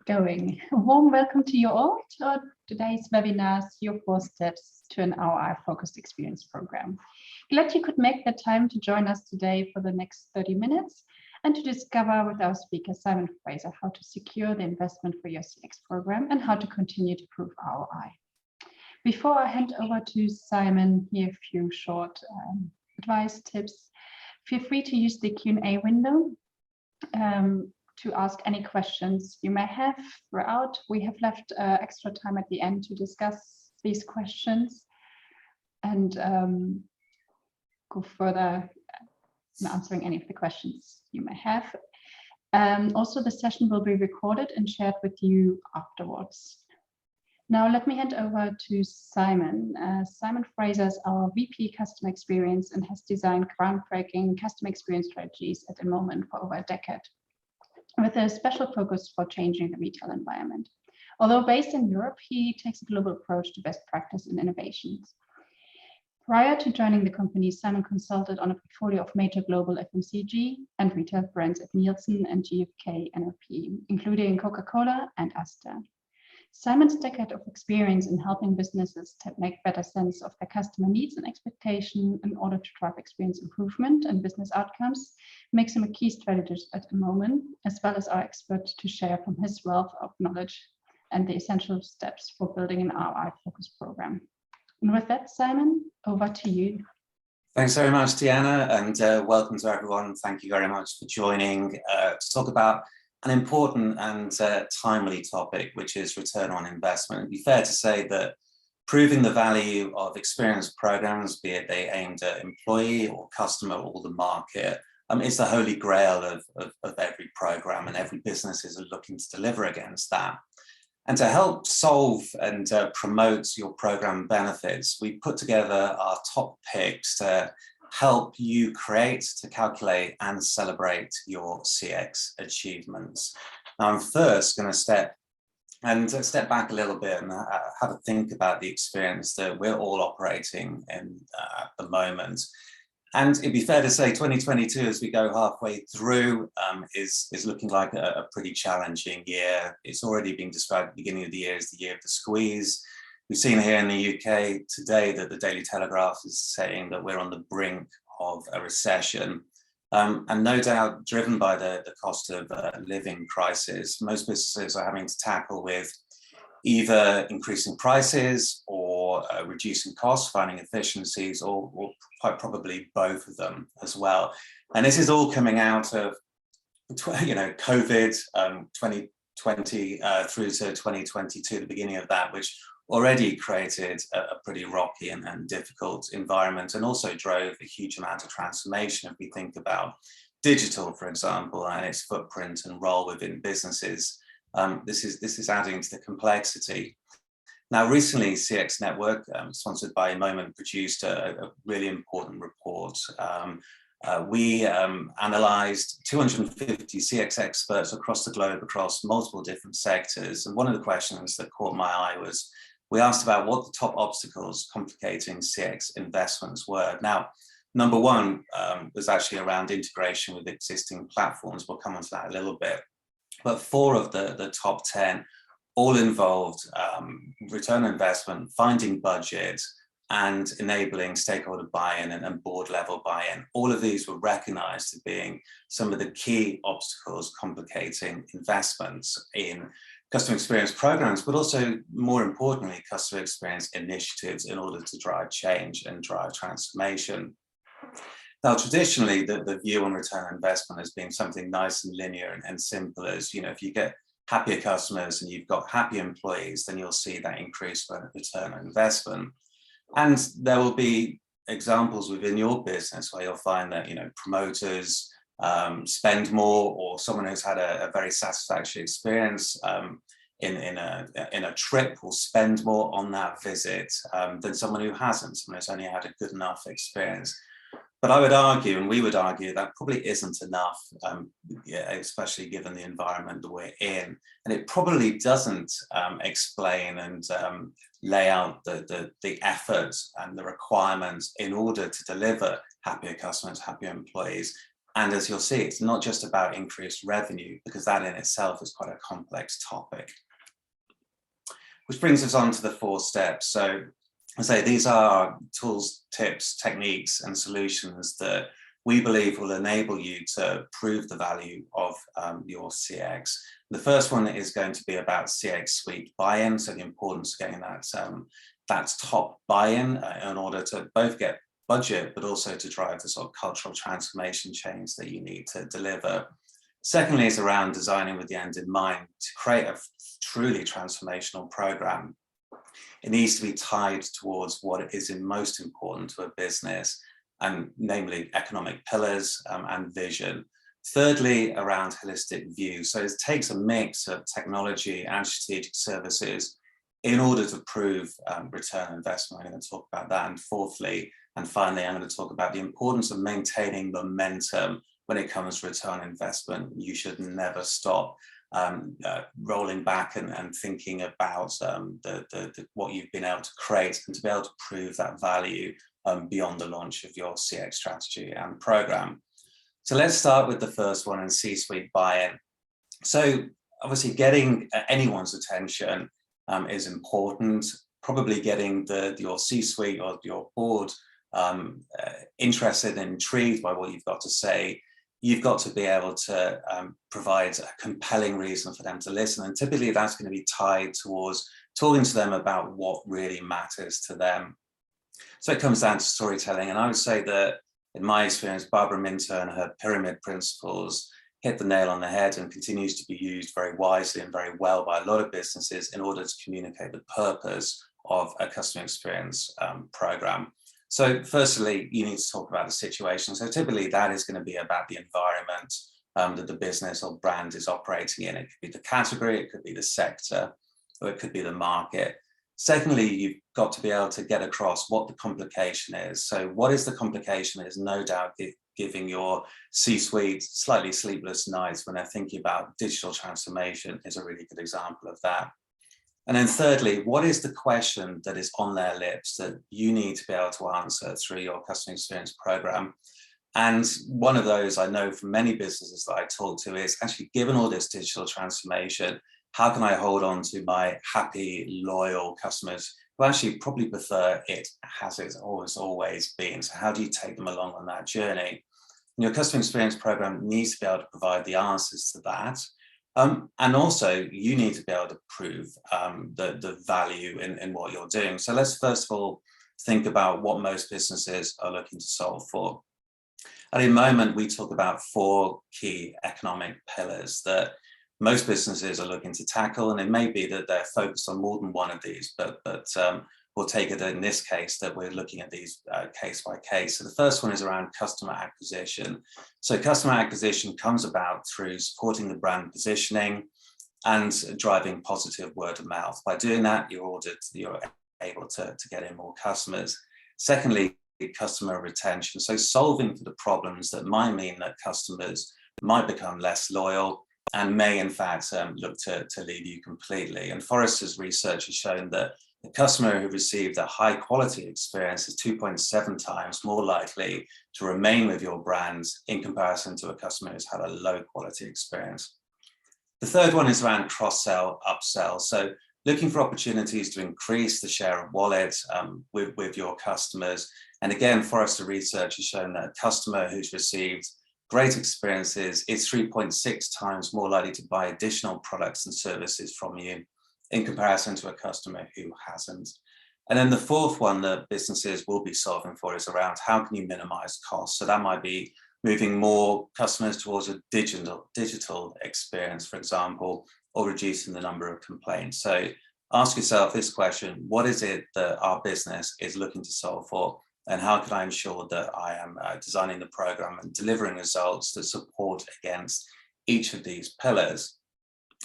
going. A warm welcome to you all to today's webinar, Your 4 Steps to an ROI-Focused Experience Program. Glad you could make the time to join us today for the next 30 minutes and to discover with our speaker, Simon Fraser, how to secure the investment for your CX program and how to continue to prove ROI. Before I hand over to Simon, here a few short advice tips. Feel free to use the Q&A window to ask any questions you may have throughout. We have left extra time at the end to discuss these questions and go further in answering any of the questions you may have. Also, the session will be recorded and shared with you afterwards. Now, let me hand over to Simon. Simon Fraser is our VP Customer Experience and has designed groundbreaking customer experience strategies at InMoment for over a decade, with a special focus for changing the retail environment. Although based in Europe, he takes a global approach to best practice and innovations. Prior to joining the company, Simon consulted on a portfolio of major global FMCG and retail brands at Nielsen and GfK NLP, including Coca-Cola and Asda. Simon's decade of experience in helping businesses to make better sense of their customer needs and expectations in order to drive experience improvement and business outcomes makes him a key strategist at InMoment, as well as our expert to share from his wealth of knowledge and the essential steps for building an ROI-focused program. And with that, Simon, over to you. Thanks very much, Diana, and welcome to everyone. Thank you very much for joining to talk about an important and timely topic, which is return on investment. It'd be fair to say that proving the value of experience programs, be it they aimed at employee or customer or the market, is the holy grail of every program, and every business is looking to deliver against that. And to help solve and promote your program benefits, we put together our top picks to help you create, to calculate and celebrate your CX achievements. Now, I'm first going to step back a little bit and have a think about the experience that we're all operating in at the moment. And it'd be fair to say 2022, as we go halfway through, is looking like a pretty challenging year. It's already been described at the beginning of the year as the year of the squeeze. We've seen here in the UK today that the Daily Telegraph is saying that we're on the brink of a recession. And no doubt driven by the cost of living crisis, most businesses are having to tackle with either increasing prices or reducing costs, finding efficiencies, or quite probably both of them as well. And this is all coming out of COVID 2020 through to 2022, the beginning of that, which already created a pretty rocky and difficult environment, and also drove a huge amount of transformation. If we think about digital, for example, and its footprint and role within businesses, this is adding to the complexity. Now, recently, CX Network, sponsored by InMoment, produced a really important report. We analysed 250 CX experts across the globe, across multiple different sectors. And one of the questions that caught my eye was, we asked about what the top obstacles complicating CX investments were. Now, number one was actually around integration with existing platforms. We'll come on to that a little bit. But 4 of the top 10 all involved return on investment, finding budget, and enabling stakeholder buy-in and board level buy-in. All of these were recognized as being some of the key obstacles complicating investments in customer experience programs, but also, more importantly, customer experience initiatives in order to drive change and drive transformation. Now, traditionally, the view on return on investment has been something nice and linear and simple as, if you get happier customers and you've got happy employees, then you'll see that increase for return on investment. And there will be examples within your business where you'll find that, promoters spend more, or someone who's had a very satisfactory experience in a trip will spend more on that visit than someone who hasn't, someone who's only had a good enough experience. But I would argue, and we would argue, that probably isn't enough, especially given the environment that we're in. And it probably doesn't explain and lay out the effort and the requirements in order to deliver happier customers, happier employees, And as you'll see, it's not just about increased revenue, because that in itself is quite a complex topic. Which brings us on to the 4 steps. So I say these are tools, tips, techniques, and solutions that we believe will enable you to prove the value of your CX. The first one is going to be about CSuite Buy In, so the importance of getting that top buy-in in order to both get budget, but also to drive the sort of cultural transformation change that you need to deliver. Secondly is around designing with the end in mind. To create a truly transformational program, it needs to be tied towards what is most important to a business, and namely economic pillars and vision. Thirdly, around holistic view. So it takes a mix of technology and strategic services in order to prove return on investment. I'm going to talk about that. And fourthly, and finally, I'm going to talk about the importance of maintaining momentum when it comes to return on investment. You should never stop rolling back and thinking about what you've been able to create, and to be able to prove that value beyond the launch of your CX strategy and program. So let's start with the first one, in CSuite Buy In. So obviously getting anyone's attention is important. Probably getting your C-suite or your board interested and intrigued by what you've got to say. You've got to be able to provide a compelling reason for them to listen. And typically that's going to be tied towards talking to them about what really matters to them. So it comes down to storytelling. And I would say that in my experience, Barbara Minter and her pyramid principles hit the nail on the head, and continues to be used very wisely and very well by a lot of businesses in order to communicate the purpose of a customer experience program. So firstly, you need to talk about the situation. So typically that is going to be about the environment that the business or brand is operating in. It could be the category, it could be the sector, or it could be the market. Secondly, you've got to be able to get across what the complication is. So what is the complication is no doubt giving your C-suite slightly sleepless nights when they're thinking about digital transformation is a really good example of that. And then thirdly, what is the question that is on their lips that you need to be able to answer through your customer experience program? And one of those I know from many businesses that I talk to is, actually, given all this digital transformation, how can I hold on to my happy, loyal customers who actually probably prefer it as it's always been? So how do you take them along on that journey? And your customer experience program needs to be able to provide the answers to that. And also you need to be able to prove the value in what you're doing. So let's first of all think about what most businesses are looking to solve for. At InMoment, we talk about 4 key economic pillars that most businesses are looking to tackle, and it may be that they're focused on more than one of these, but we'll take it in this case that we're looking at these case by case. So the first one is around customer acquisition. So customer acquisition comes about through supporting the brand positioning and driving positive word of mouth. By doing that, you're able to get in more customers. Secondly, customer retention. So solving for the problems that might mean that customers might become less loyal and may in fact look to leave you completely. And Forrester's research has shown that the customer who received a high quality experience is 2.7 times more likely to remain with your brand in comparison to a customer who's had a low quality experience. The third one is around cross-sell, upsell. So looking for opportunities to increase the share of wallet with your customers. And again, Forrester research has shown that a customer who's received great experiences is 3.6 times more likely to buy additional products and services from you in comparison to a customer who hasn't. And then the fourth one that businesses will be solving for is around how can you minimize costs? So that might be moving more customers towards a digital experience, for example, or reducing the number of complaints. So ask yourself this question: what is it that our business is looking to solve for? And how can I ensure that I am designing the program and delivering results that support against each of these pillars?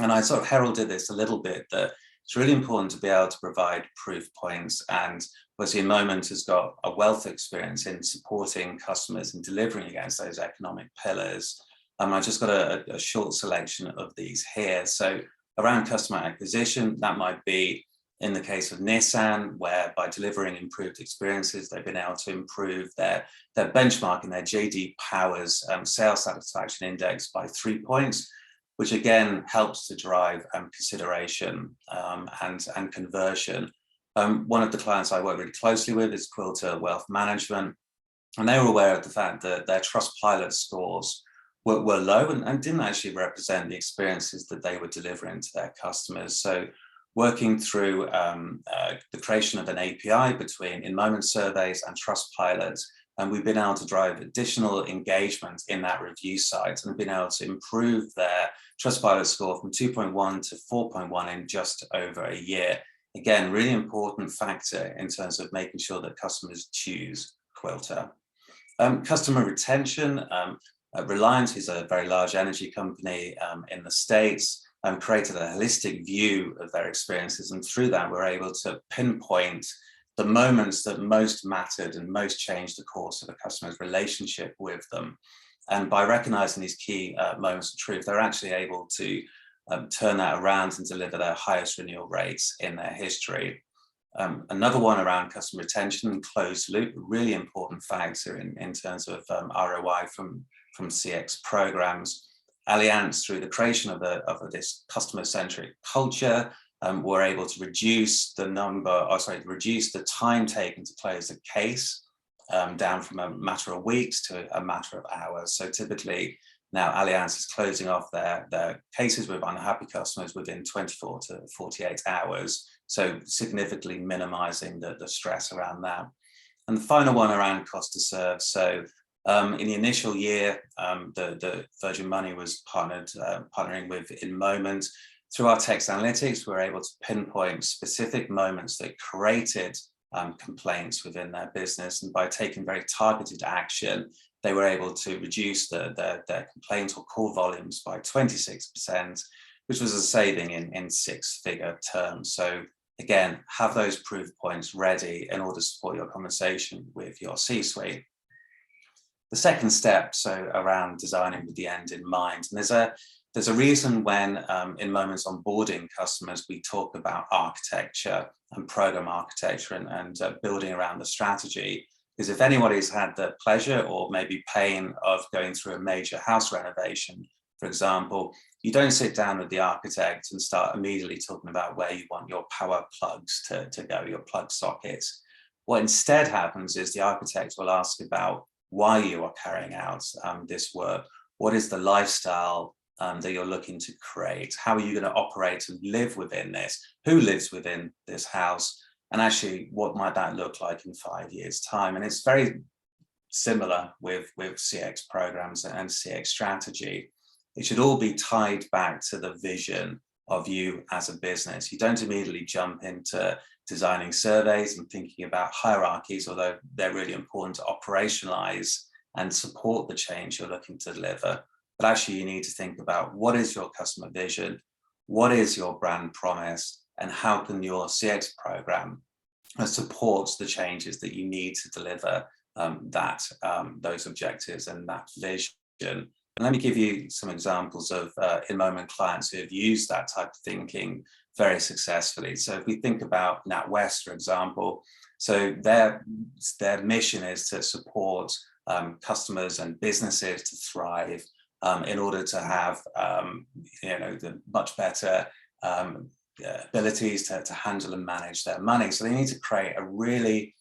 And I sort of heralded this a little bit, that it's really important to be able to provide proof points. And obviously InMoment has got a wealth of experience in supporting customers and delivering against those economic pillars. I just got a short selection of these here. So around customer acquisition, that might be In the case of Nissan, where by delivering improved experiences, they've been able to improve their benchmark in their JD Powers sales satisfaction index by 3 points, which again helps to drive consideration and conversion. One of the clients I work really closely with is Quilter Wealth Management, and they were aware of the fact that their Trustpilot scores were low and didn't actually represent the experiences that they were delivering to their customers. So working through the creation of an API between InMoment surveys and Trustpilot, and we've been able to drive additional engagement in that review site and been able to improve their Trustpilot score from 2.1 to 4.1 in just over a year. Again, really important factor in terms of making sure that customers choose Quilter. Customer retention, Reliance, who's a very large energy company in the States, created a holistic view of their experiences, and through that we're able to pinpoint the moments that most mattered and most changed the course of a customer's relationship with them. And by recognizing these key moments of truth, they're actually able to turn that around and deliver their highest renewal rates in their history. Another one around customer retention and closed loop, a really important factor in terms of ROI from CX programs. Allianz, through the creation of this customer-centric culture, were able to reduce the time taken to close a case down from a matter of weeks to a matter of hours. So typically now Allianz is closing off their cases with unhappy customers within 24 to 48 hours. So significantly minimizing the stress around that. And the final one around cost to serve. So in the initial year, the Virgin Money was partnering with InMoment. Through our text analytics, we were able to pinpoint specific moments that created complaints within their business. And by taking very targeted action, they were able to reduce their complaint or call volumes by 26%, which was a saving in six-figure terms. So again, have those proof points ready in order to support your conversation with your C-suite. The second step, so around designing with the end in mind. And there's a reason when in moments onboarding customers, we talk about architecture and program architecture and building around the strategy. Because if anybody's had the pleasure or maybe pain of going through a major house renovation, for example, you don't sit down with the architect and start immediately talking about where you want your power plugs to go, your plug sockets. What instead happens is the architect will ask about why you are carrying out this work. What is the lifestyle that you're looking to create? How are you going to operate and live within this? Who lives within this house? And actually, what might that look like in 5 years' time? And it's very similar with CX programs and CX strategy. It should all be tied back to the vision of you as a business. You don't immediately jump into designing surveys and thinking about hierarchies, although they're really important to operationalize and support the change you're looking to deliver. But actually, you need to think about what is your customer vision, what is your brand promise, and how can your CX program support the changes that you need to deliver those objectives and that vision. And let me give you some examples of InMoment clients who have used that type of thinking very successfully. So if we think about NatWest, for example, so their mission is to support customers and businesses to thrive in order to have the much better abilities to handle and manage their money. So they need to create a really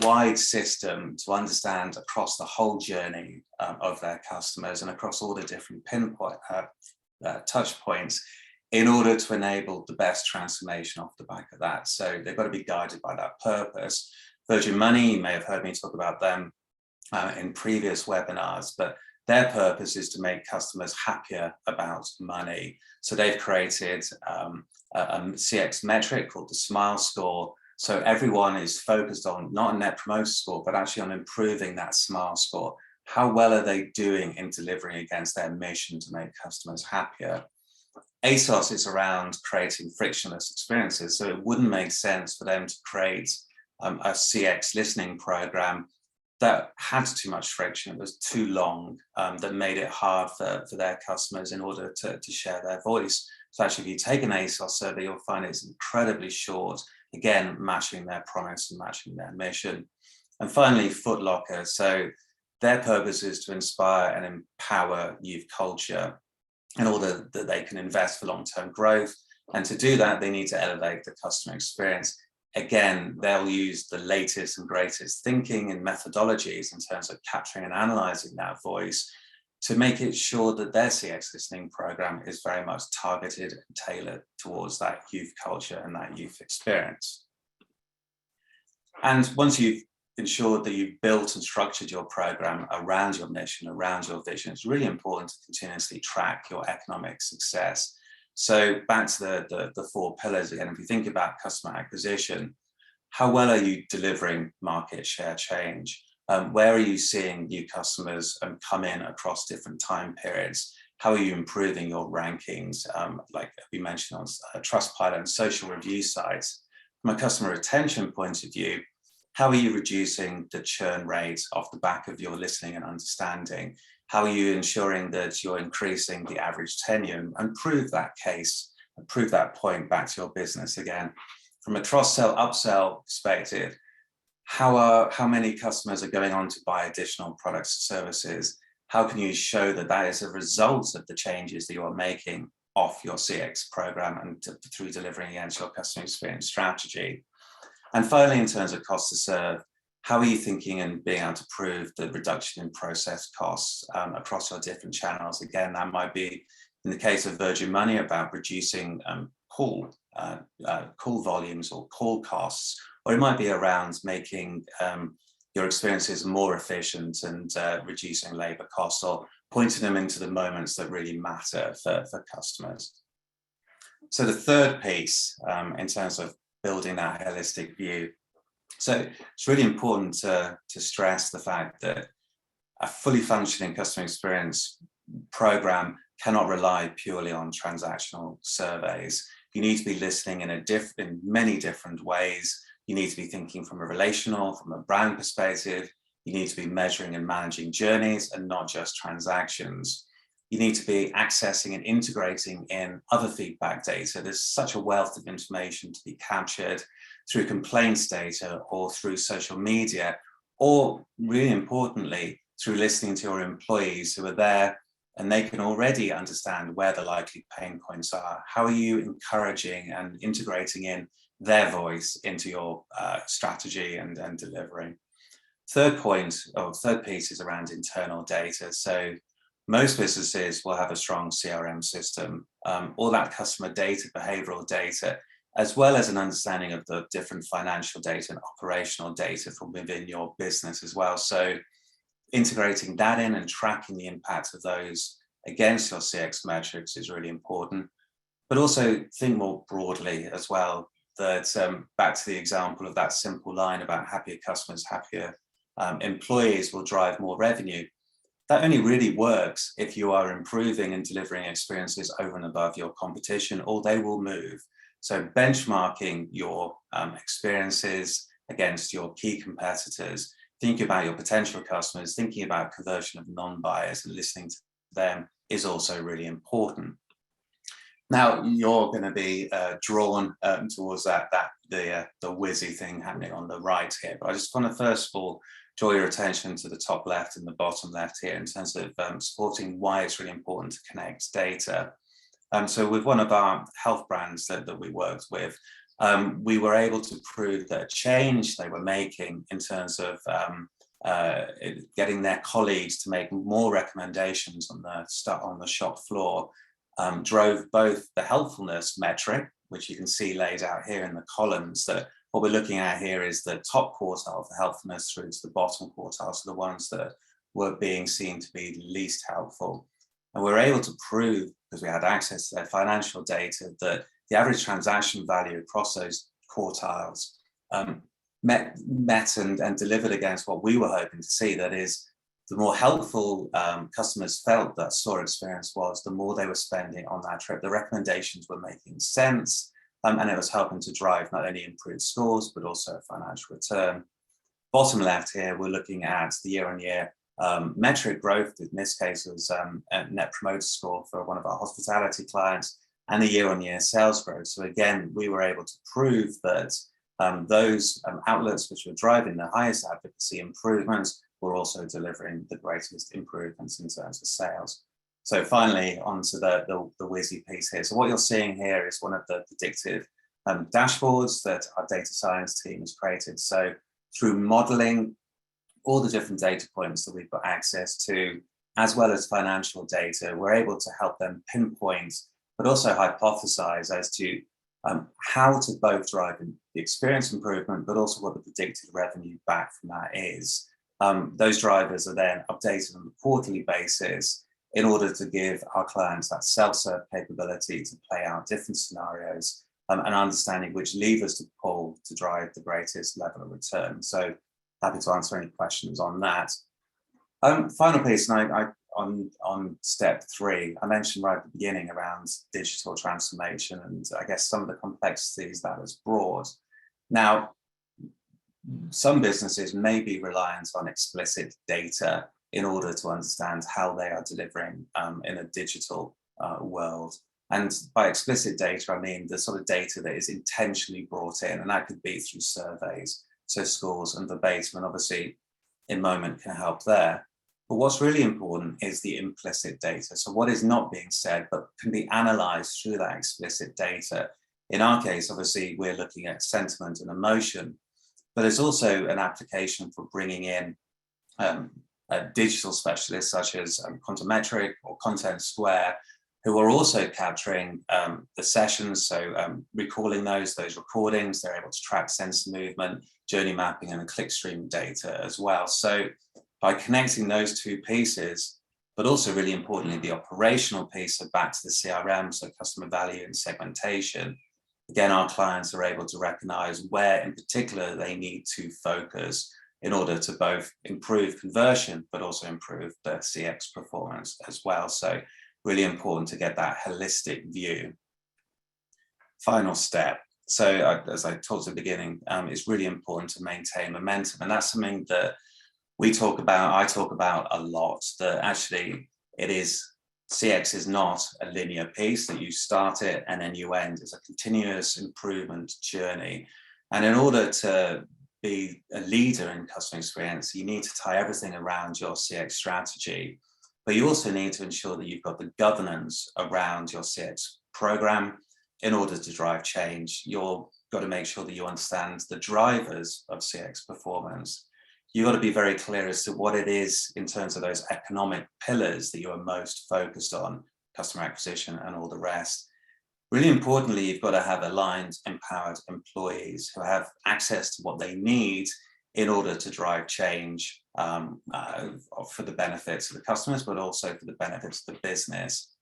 wide system to understand across the whole journey of their customers and across all the different pinpoint touch points in order to enable the best transformation off the back of that. So they've got to be guided by that purpose. Virgin Money, you may have heard me talk about them in previous webinars, but their purpose is to make customers happier about money. So they've created a CX metric called the Smile Score. So everyone is focused on not a net promoter score, but actually on improving that Smile Score. How well are they doing in delivering against their mission to make customers happier? ASOS is around creating frictionless experiences. So it wouldn't make sense for them to create a CX listening program that had too much friction, it was too long, that made it hard for their customers in order to share their voice. So actually, if you take an ASOS survey, you'll find it's incredibly short, again, matching their promise and matching their mission. And finally, Foot Locker. So their purpose is to inspire and empower youth culture in order that they can invest for long-term growth. And to do that, they need to elevate the customer experience. Again, they'll use the latest and greatest thinking and methodologies in terms of capturing and analyzing that voice to make it sure that their CX listening program is very much targeted and tailored towards that youth culture and that youth experience. And once you've ensured that you've built and structured your program around your mission, around your vision, it's really important to continuously track your economic success. So back to the 4 pillars again, if you think about customer acquisition, how well are you delivering market share change? Where are you seeing new customers come in across different time periods? How are you improving your rankings, like we mentioned on Trustpilot and social review sites? From a customer retention point of view, how are you reducing the churn rate off the back of your listening and understanding? How are you ensuring that you're increasing the average tenure and prove that case, and prove that point back to your business again? From a cross-sell, upsell perspective, how many customers are going on to buy additional products and services? How can you show that that is a result of the changes that you are making off your CX program and through delivering against your customer experience strategy? And finally, in terms of cost to serve, how are you thinking and being able to prove the reduction in process costs across your different channels? Again, that might be, in the case of Virgin Money, about reducing call volumes or call costs, or it might be around making your experiences more efficient and reducing labor costs, or pointing them into the moments that really matter for customers. So the third piece in terms of building that holistic view. So it's really important to stress the fact that a fully functioning customer experience program cannot rely purely on transactional surveys. You need to be listening in many different ways. You need to be thinking from a relational, from a brand perspective. You need to be measuring and managing journeys and not just transactions. You need to be accessing and integrating in other feedback data. There's such a wealth of information to be captured through complaints data or through social media, or really importantly, through listening to your employees who are there and they can already understand where the likely pain points are. How are you encouraging and integrating in their voice into your strategy and delivery? Third piece is around internal data. So most businesses will have a strong CRM system, all that customer data, behavioral data, as well as an understanding of the different financial data and operational data from within your business as well. So integrating that in and tracking the impact of those against your CX metrics is really important. But also think more broadly as well, that back to the example of that simple line about happier customers, happier employees will drive more revenue. That only really works if you are improving and delivering experiences over and above your competition, or they will move. So benchmarking your experiences against your key competitors, thinking about your potential customers, thinking about conversion of non-buyers and listening to them is also really important. Now you're going to be drawn towards the whizzy thing happening on the right here, but I just want to first of all draw your attention to the top left and the bottom left here in terms of supporting why it's really important to connect data. So with one of our health brands that we worked with, we were able to prove that a change they were making in terms of getting their colleagues to make more recommendations on the shop floor drove both the helpfulness metric, which you can see laid out here in the columns, that what we're looking at here is the top quartile of the helpfulness through to the bottom quartile, so the ones that were being seen to be least helpful. And we were able to prove, because we had access to their financial data, that the average transaction value across those quartiles met and delivered against what we were hoping to see. That is, the more helpful customers felt that store experience was, the more they were spending on that trip. The recommendations were making sense, and it was helping to drive not only improved scores, but also a financial return. Bottom left here, we're looking at the year-on-year metric growth. In this case, was a net promoter score for one of our hospitality clients. and a year-on-year sales growth. So again, we were able to prove that those outlets which were driving the highest advocacy improvements were also delivering the greatest improvements in terms of sales. So finally, onto the WYSI piece here. So what you're seeing here is one of the predictive dashboards that our data science team has created. So through modeling all the different data points that we've got access to, as well as financial data, we're able to help them pinpoint, but also hypothesize as to how to both drive the experience improvement, but also what the predicted revenue back from that is. Those drivers are then updated on a quarterly basis in order to give our clients that self-serve capability to play out different scenarios and understanding which levers to pull to drive the greatest level of return. So happy to answer any questions on that. Final piece, and on step 3, I mentioned right at the beginning around digital transformation and I guess some of the complexities that has brought. Now, some businesses may be reliant on explicit data in order to understand how they are delivering in a digital world. And by explicit data, I mean the sort of data that is intentionally brought in, and that could be through surveys, so scores and verbatim, and obviously InMoment can help there. But what's really important is the implicit data. So what is not being said, but can be analyzed through that explicit data. In our case, obviously, we're looking at sentiment and emotion, but there's also an application for bringing in digital specialists such as Contometric or Content Square, who are also capturing the sessions, so recalling those recordings. They're able to track sensor movement, journey mapping, and clickstream data as well. So by connecting those two pieces, but also really importantly, the operational piece of back to the CRM, so customer value and segmentation, again, our clients are able to recognize where in particular they need to focus in order to both improve conversion, but also improve the CX performance as well. So really important to get that holistic view. Final step. So as I talked at the beginning, it's really important to maintain momentum. And that's something that I talk about a lot, that actually CX is not a linear piece that you start it and then you end. It's a continuous improvement journey. And in order to be a leader in customer experience, you need to tie everything around your CX strategy, but you also need to ensure that you've got the governance around your CX program in order to drive change. You've got to make sure that you understand the drivers of CX performance. You've got to be very clear as to what it is in terms of those economic pillars that you are most focused on, customer acquisition and all the rest. Really importantly, you've got to have aligned, empowered employees who have access to what they need in order to drive change for the benefits of the customers, but also for the benefits of the business.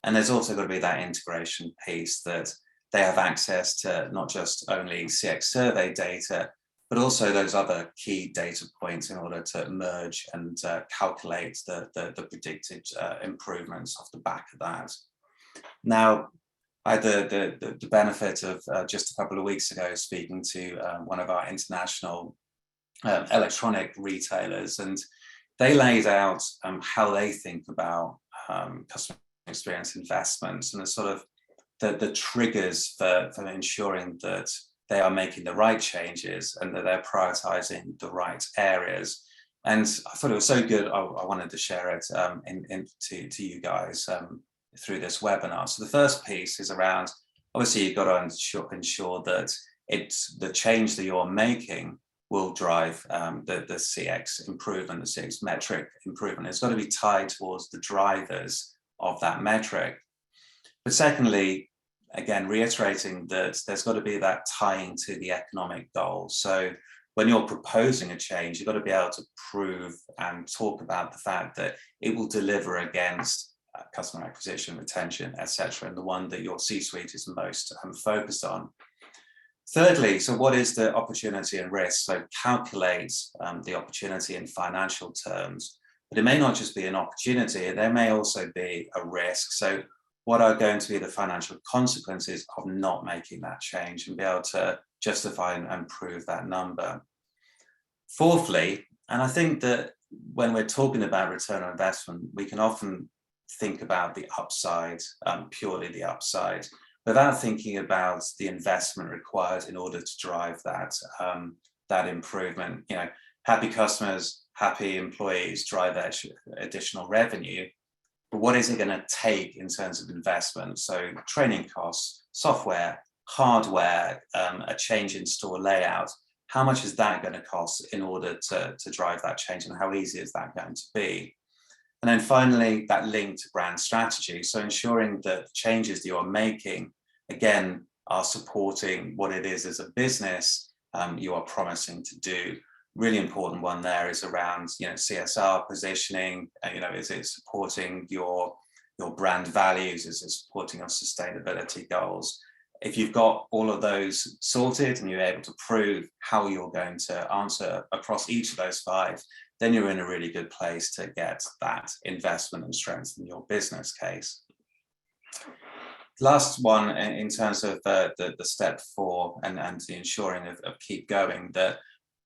And there's also got to be that integration piece that they have access to not just only CX survey data, but also those other key data points in order to merge and calculate the predicted improvements off the back of that. Now, I had the benefit of just a couple of weeks ago speaking to one of our international electronic retailers, and they laid out how they think about customer experience investments and the sort of the triggers for ensuring that they are making the right changes and that they're prioritizing the right areas. And I thought it was so good, I wanted to share it to you guys through this webinar. So the first piece is around, obviously you've got to ensure that the change that you're making will drive the CX improvement, the CX metric improvement. It's got to be tied towards the drivers of that metric. But secondly, again, reiterating that there's got to be that tying to the economic goals. So when you're proposing a change, you've got to be able to prove and talk about the fact that it will deliver against customer acquisition, retention, etc., and the one that your C-suite is most focused on. Thirdly, so what is the opportunity and risk? So calculate the opportunity in financial terms, but it may not just be an opportunity, there may also be a risk. So what are going to be the financial consequences of not making that change, and be able to justify and prove that number. Fourthly, and I think that when we're talking about return on investment, we can often think about the upside, purely the upside, without thinking about the investment required in order to drive that, that improvement. You know, happy customers, happy employees drive that additional revenue. But what is it going to take in terms of investment? So training costs, software, hardware, a change in store layout. How much is that going to cost in order to drive that change, and how easy is that going to be? And then finally, that link to brand strategy. So ensuring that the changes that you are making, again, are supporting what it is as a business you are promising to do. Really important one there is around, you know, CSR positioning. You know, is it supporting your brand values? Is it supporting your sustainability goals? If you've got all of those sorted and you're able to prove how you're going to answer across each of those 5, then you're in a really good place to get that investment and strengthen your business case. Last one, in terms of the step 4 and the ensuring of keep going, that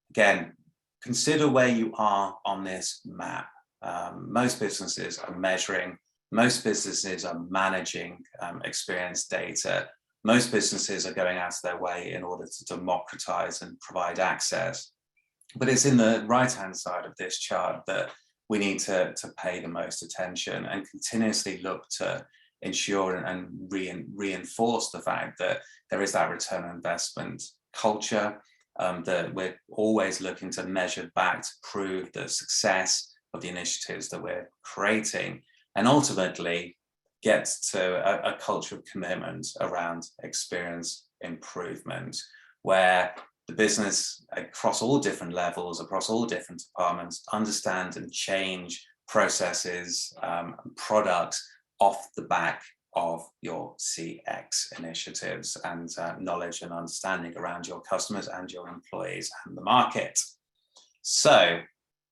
again, consider where you are on this map. Most businesses are measuring, most businesses are managing experience data. Most businesses are going out of their way in order to democratize and provide access. But it's in the right-hand side of this chart that we need to pay the most attention and continuously look to ensure and reinforce the fact that there is that return on investment culture, that we're always looking to measure back to prove the success of the initiatives that we're creating, and ultimately get to a culture of commitment around experience improvement, where the business across all different levels, across all different departments, understand and change processes, products off the back of your CX initiatives, and knowledge and understanding around your customers and your employees and the market. So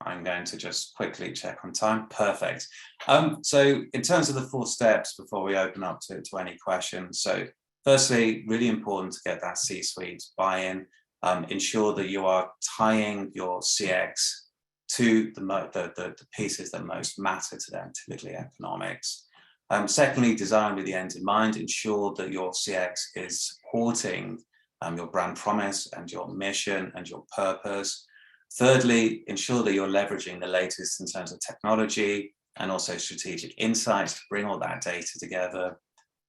I'm going to just quickly check on time. Perfect. So in terms of the 4 steps before we open up to any questions. So firstly, really important to get that C-suite buy-in. Ensure that you are tying your CX to the pieces that most matter to them, typically economics. Secondly, design with the end in mind. Ensure that your CX is supporting your brand promise and your mission and your purpose. Thirdly, ensure that you're leveraging the latest in terms of technology and also strategic insights to bring all that data together.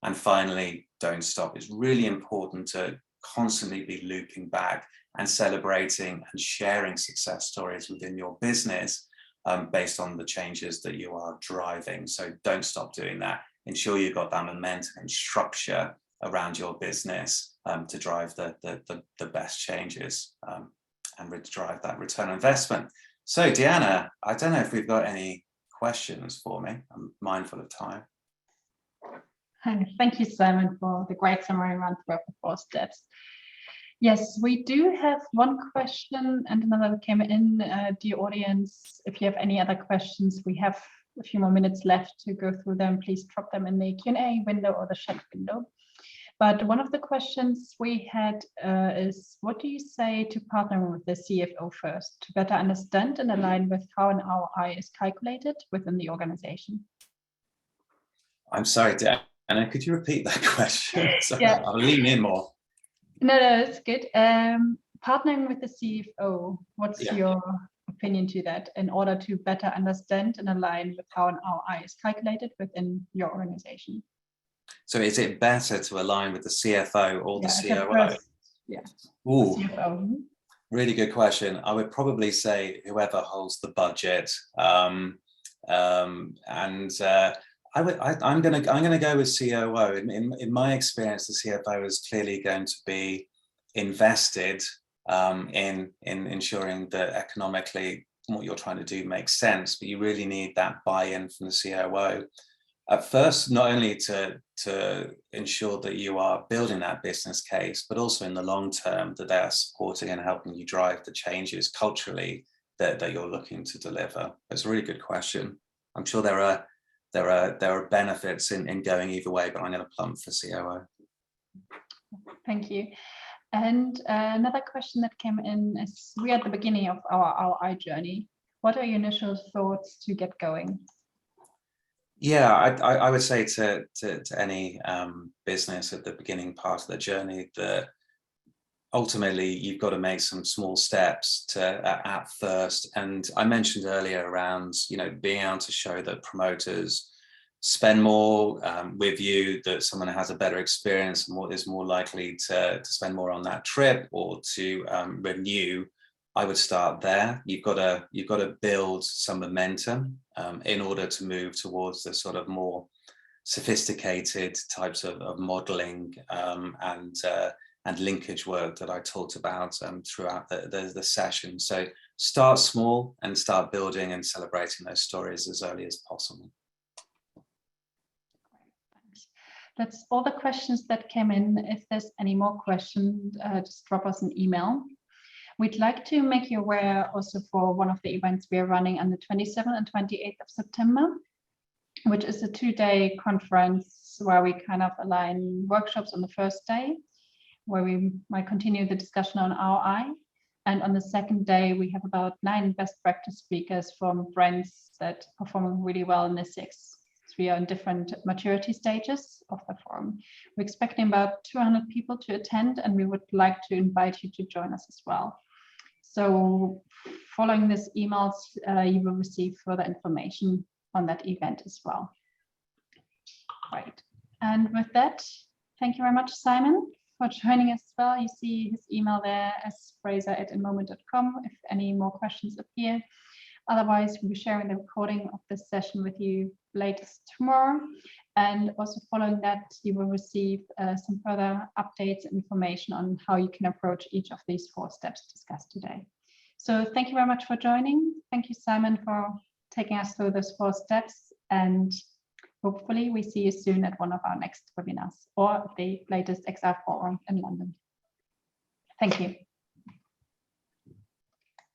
And finally, don't stop. It's really important to constantly be looping back and celebrating and sharing success stories within your business based on the changes that you are driving. So don't stop doing that. Ensure you've got that momentum and structure around your business to drive the best changes and drive that return on investment. So Deanna, I don't know if we've got any questions for me. I'm mindful of time. Thank you, Simon, for the great summary around the 4 steps. Yes, we do have one question and another that came in. Dear audience, if you have any other questions, we have a few more minutes left to go through them. Please drop them in the Q&A window or the chat window. But one of the questions we had is, what do you say to partnering with the CFO first to better understand and align with how an ROI is calculated within the organization? I'm sorry, Deanna, could you repeat that question? Sorry, yeah. I'll lean in more. No, it's good. Partnering with the CFO, what's your opinion to that in order to better understand and align with how an ROI is calculated within your organization? So is it better to align with the CFO or the COO? Yeah. Ooh, CFO. Really good question. I would probably say whoever holds the budget. I'm going to go with COO. In my experience, the CFO is clearly going to be invested in ensuring that economically what you're trying to do makes sense, but you really need that buy-in from the COO. At first, not only to ensure that you are building that business case, but also in the long term that they are supporting and helping you drive the changes culturally that you're looking to deliver. It's a really good question. I'm sure there are benefits in going either way, but I'm going to plump for COO. Thank you. And another question that came in is, we're at the beginning of our ROI journey. What are your initial thoughts to get going? Yeah, I would say to any business at the beginning part of the journey that ultimately you've got to make some small steps to at first. And I mentioned earlier around, being able to show that promoters spend more with you, that someone has a better experience and is more likely to spend more on that trip or to renew. I would start there. You've got to build some momentum in order to move towards the sort of more sophisticated types of modeling and linkage work that I talked about throughout the session. So start small and start building and celebrating those stories as early as possible. That's all the questions that came in. If there's any more questions, just drop us an email. We'd like to make you aware also for one of the events we are running on the 27th and 28th of September, which is a 2-day conference where we kind of align workshops on the first day, where we might continue the discussion on ROI. And on the second day, we have about 9 best practice speakers from brands that perform really well in the 6. We are in different maturity stages of the forum. We're expecting about 200 people to attend, and we would like to invite you to join us as well. So following these emails, you will receive further information on that event as well. Right. And with that, thank you very much, Simon, for joining us as well. You see his email there as fraser@inmoment.com if any more questions appear. Otherwise, we'll be sharing the recording of this session with you latest tomorrow. And also following that, you will receive some further updates and information on how you can approach each of these 4 steps discussed today. So thank you very much for joining. Thank you, Simon, for taking us through those 4 steps. And hopefully we see you soon at one of our next webinars or the latest XR forum in London. Thank you.